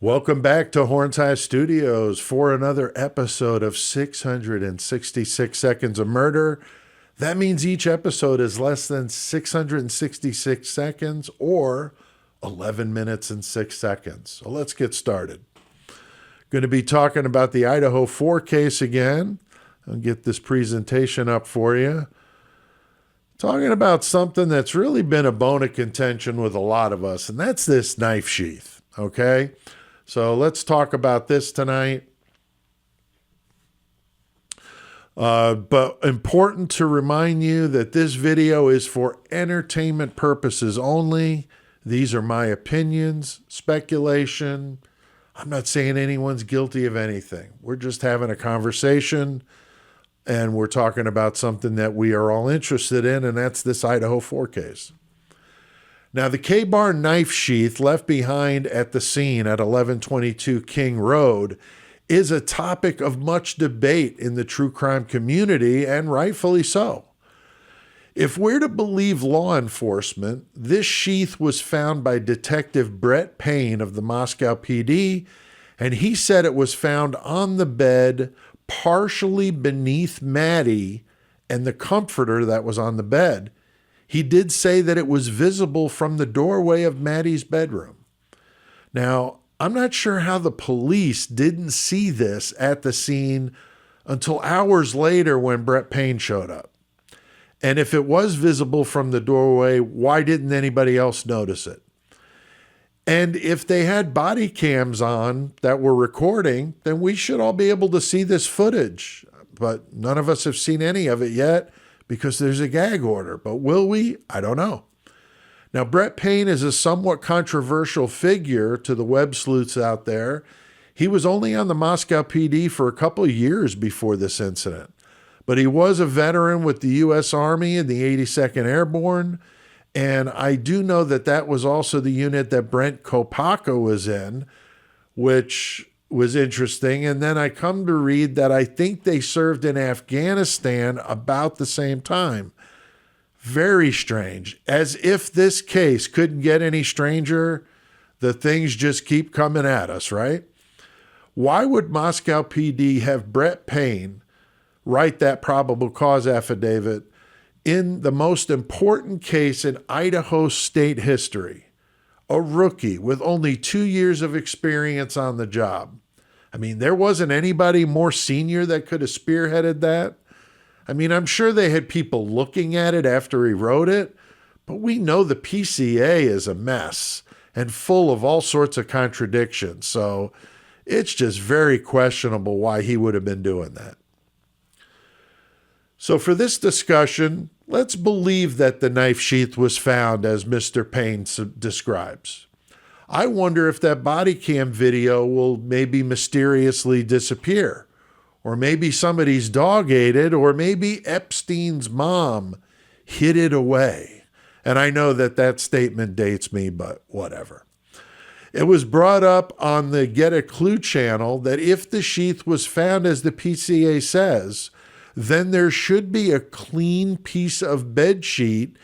Welcome back to Horns High Studios for another episode of 666 Seconds of Murder. That means each episode is less than 666 seconds or 11 minutes and 6 seconds. So let's get started. Going to be talking about the Idaho 4 case again. I'll get this presentation up for you. Talking about something that's really been a bone of contention with a lot of us, and that's this knife sheath, okay? So let's talk about this tonight. But important to remind you that this video is for entertainment purposes only. These are my opinions, speculation. I'm not saying anyone's guilty of anything. We're just having a conversation, and we're talking about something that we are all interested in, and that's this Idaho 4 case. Now, the K-bar knife sheath left behind at the scene at 1122 King Road is a topic of much debate in the true crime community, and rightfully so. If we're to believe law enforcement, this sheath was found by Detective Brett Payne of the Moscow PD, and he said it was found on the bed, partially beneath Maddie and the comforter that was on the bed. He did say that it was visible from the doorway of Maddie's bedroom. Now, I'm not sure how the police didn't see this at the scene until hours later when Brett Payne showed up. And if it was visible from the doorway, why didn't anybody else notice it? And if they had body cams on that were recording, then we should all be able to see this footage. But none of us have seen any of it yet, because there's a gag order. But will we? I don't know. Now, Brett Payne is a somewhat controversial figure to the web sleuths out there. He was only on the Moscow PD for a couple of years before this incident, but he was a veteran with the U.S. Army and the 82nd Airborne, and I do know that that was also the unit that Brent Kopaka was in, which was interesting. And then I come to read that I think they served in Afghanistan about the same time. Very strange. As if this case couldn't get any stranger, the things just keep coming at us, right? Why would Moscow PD have Brett Payne write that probable cause affidavit in the most important case in Idaho state history? A rookie with only 2 years of experience on the job. I mean, there wasn't anybody more senior that could have spearheaded that. I mean, I'm sure they had people looking at it after he wrote it, but we know the PCA is a mess and full of all sorts of contradictions. So it's just very questionable why he would have been doing that. So for this discussion, let's believe that the knife sheath was found as Mr. Payne describes. I wonder if that body cam video will maybe mysteriously disappear, or maybe somebody's dog ate it, or maybe Epstein's mom hid it away. And I know that that statement dates me, but whatever. It was brought up on the Get a Clue channel that if the sheath was found as the PCA says, then there should be a clean piece of bed sheet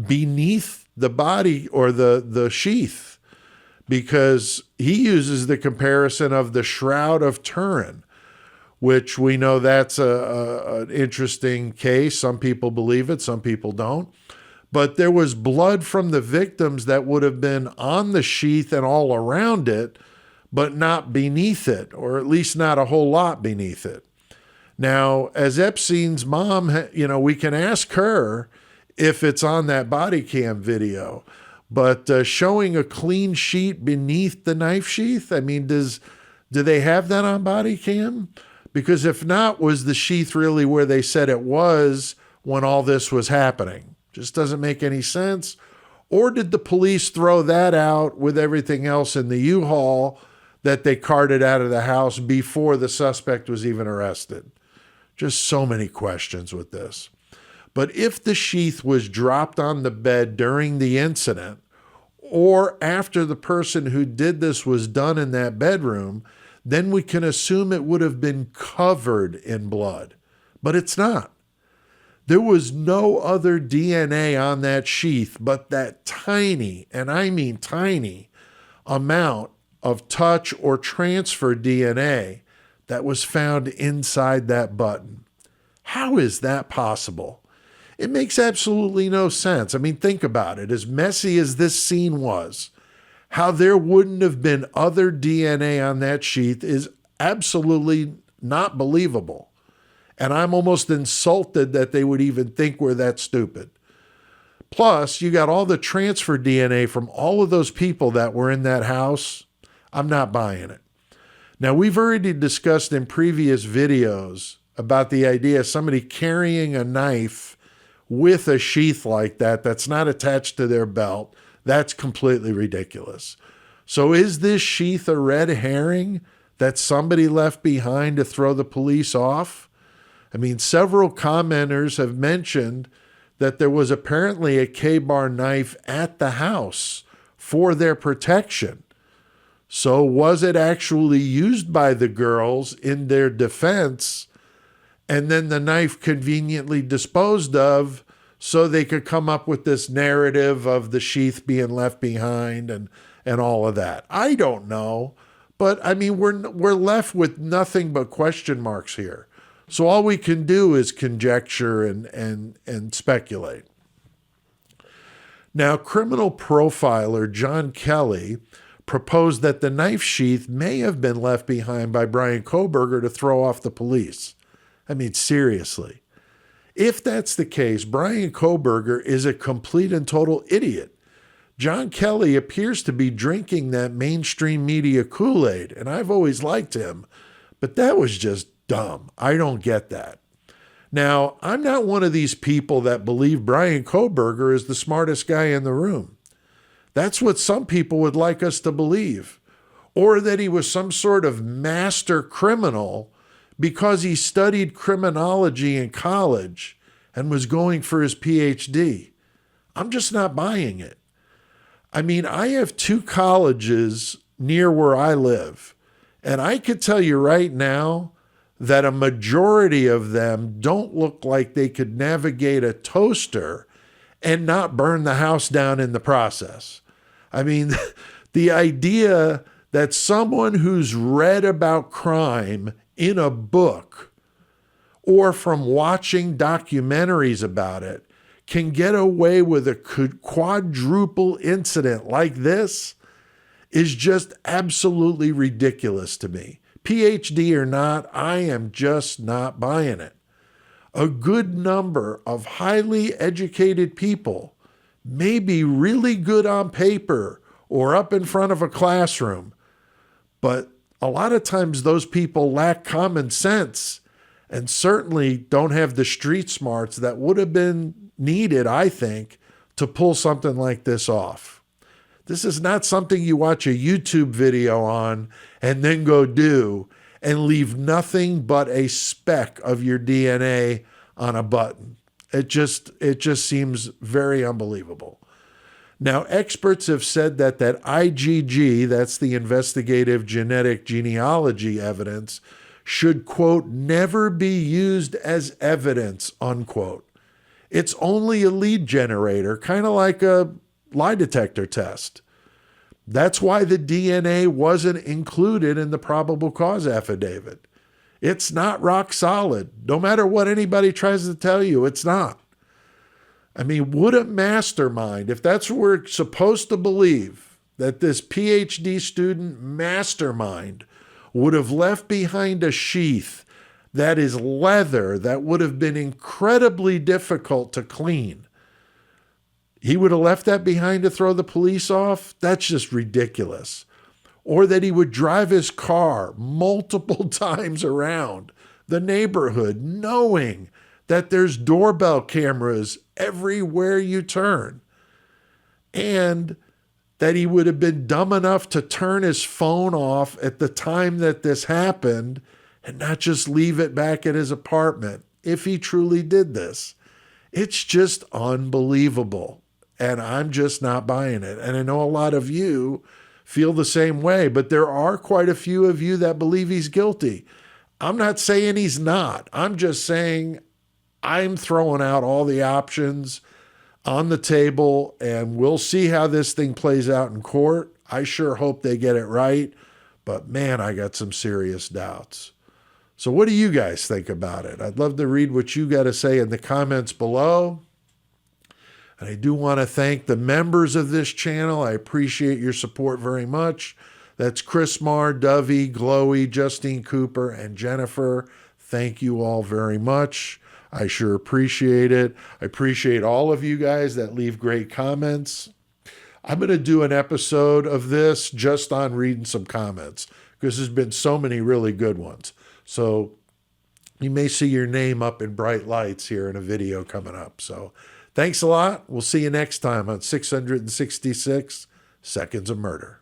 beneath the body or the sheath, because he uses the comparison of the Shroud of Turin, which we know that's an interesting case. Some people believe it, some people don't. But there was blood from the victims that would have been on the sheath and all around it, but not beneath it, or at least not a whole lot beneath it. Now, as Epstein's mom, we can ask her if it's on that body cam video, but showing a clean sheet beneath the knife sheath, I mean, do they have that on body cam? Because if not, was the sheath really where they said it was when all this was happening? Just doesn't make any sense. Or did the police throw that out with everything else in the U-Haul that they carted out of the house before the suspect was even arrested? Just so many questions with this. But if the sheath was dropped on the bed during the incident, or after the person who did this was done in that bedroom, then we can assume it would have been covered in blood. But it's not. There was no other DNA on that sheath but that tiny, and I mean tiny, amount of touch or transfer DNA that was found inside that button. How is that possible? It makes absolutely no sense. I mean, think about it. As messy as this scene was, how there wouldn't have been other DNA on that sheath is absolutely not believable. And I'm almost insulted that they would even think we're that stupid. Plus, you got all the transfer DNA from all of those people that were in that house. I'm not buying it. Now, we've already discussed in previous videos about the idea of somebody carrying a knife with a sheath like that that's not attached to their belt. That's completely ridiculous. So is this sheath a red herring that somebody left behind to throw the police off? I mean, several commenters have mentioned that there was apparently a K-bar knife at the house for their protection. So was it actually used by the girls in their defense, and then the knife conveniently disposed of so they could come up with this narrative of the sheath being left behind and all of that? I don't know. But I mean, we're left with nothing but question marks here. So all we can do is conjecture and speculate. Now, criminal profiler John Kelly proposed that the knife sheath may have been left behind by Brian Kohberger to throw off the police. I mean, seriously. If that's the case, Brian Kohberger is a complete and total idiot. John Kelly appears to be drinking that mainstream media Kool-Aid, and I've always liked him, but that was just dumb. I don't get that. Now, I'm not one of these people that believe Brian Kohberger is the smartest guy in the room. That's what some people would like us to believe, or that he was some sort of master criminal because he studied criminology in college and was going for his PhD. I'm just not buying it. I mean, I have 2 colleges near where I live, and I could tell you right now that a majority of them don't look like they could navigate a toaster and not burn the house down in the process. I mean, the idea that someone who's read about crime in a book or from watching documentaries about it can get away with a quadruple incident like this is just absolutely ridiculous to me. PhD or not, I am just not buying it. A good number of highly educated people may be really good on paper or up in front of a classroom, but a lot of times those people lack common sense and certainly don't have the street smarts that would have been needed, I think, to pull something like this off. This is not something you watch a YouTube video on and then go do and leave nothing but a speck of your DNA on a button. It just seems very unbelievable. Now, experts have said that IgG, that's the investigative genetic genealogy evidence, should, quote, never be used as evidence, unquote. It's only a lead generator, kind of like a lie detector test. That's why the DNA wasn't included in the probable cause affidavit. It's not rock solid. No matter what anybody tries to tell you, it's not. I mean, would a mastermind, if that's what we're supposed to believe, that this PhD student mastermind would have left behind a sheath that is leather that would have been incredibly difficult to clean, he would have left that behind to throw the police off? That's just ridiculous. Or that he would drive his car multiple times around the neighborhood knowing that there's doorbell cameras everywhere you turn. And that he would have been dumb enough to turn his phone off at the time that this happened and not just leave it back at his apartment if he truly did this. It's just unbelievable. And I'm just not buying it. And I know a lot of you feel the same way, but there are quite a few of you that believe he's guilty. I'm not saying he's not. I'm just saying I'm throwing out all the options on the table, and we'll see how this thing plays out in court. I sure hope they get it right, but man, I got some serious doubts. So what do you guys think about it? I'd love to read what you got to say in the comments below. And I do want to thank the members of this channel. I appreciate your support very much. That's Chris Marr, Dovey, Glowy, Justine Cooper, and Jennifer. Thank you all very much. I sure appreciate it. I appreciate all of you guys that leave great comments. I'm going to do an episode of this just on reading some comments because there's been so many really good ones. So you may see your name up in bright lights here in a video coming up. So thanks a lot. We'll see you next time on 666 Seconds of Murder.